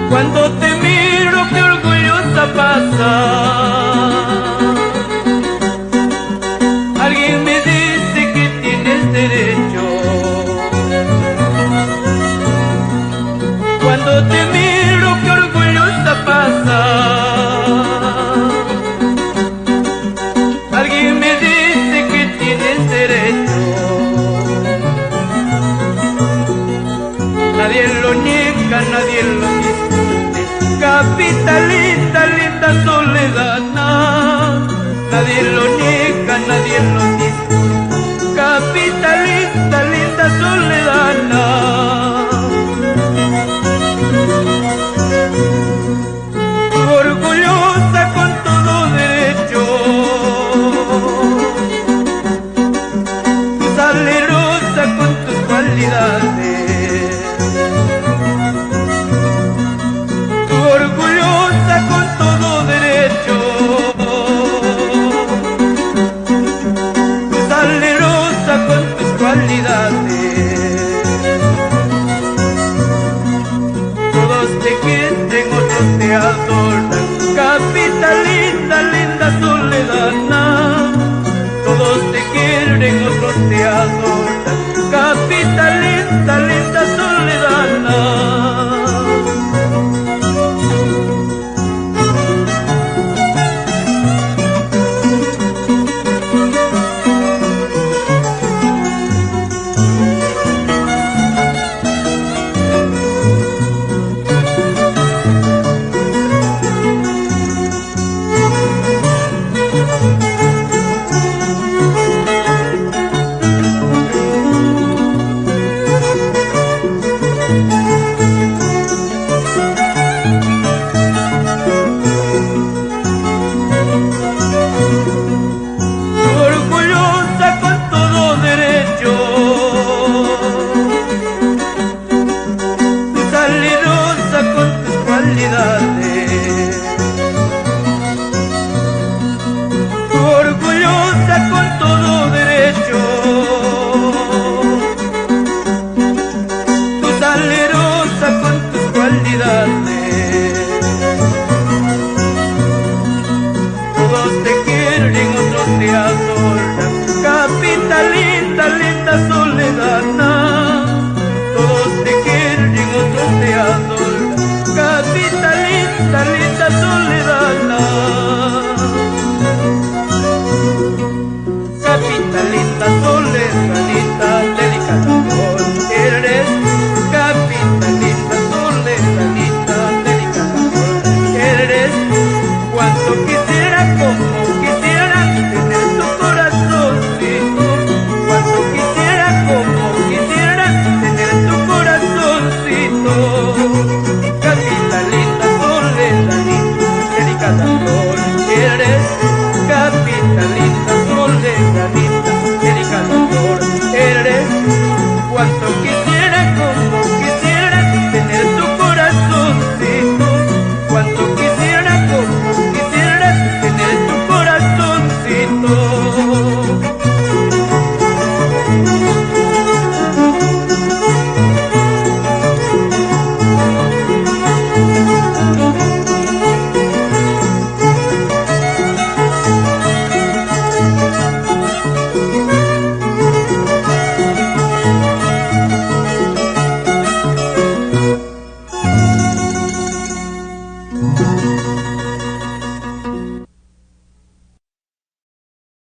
Cuando te miro, qué orgullosa pasa. Alguien me dice que tienes derecho. Cuando te miro, qué orgullosa pasa. Alguien me dice que tienes derecho. Nadie lo niega, nadie lo dice. Capitalista, linda soledad, nadie lo niega, nadie lo dice. Capitalista, linda soledad, orgullosa con todo derecho, salerosa con tus cualidades. Orgullosa con todo derecho, salerosa con tus cualidades. Todos te quieren, otros te adoran. Capitalista, linda soledad, todos te quieren, otros te adoran. Capitalista, linda soledad. Orgullosa con todo derecho, salerosa con tus cualidades. Orgullosa con todo derecho, salerosa con tus cualidades. Todos te quieren, otros te adoran. Capitalista, linda soledad, todos te quieren, otros te adoran. Capitalista, linda soledad. Capitalista, soledadita, delicada amor, eres. Capitalista, soledadita, delicada amor, eres. Cuanto quisiera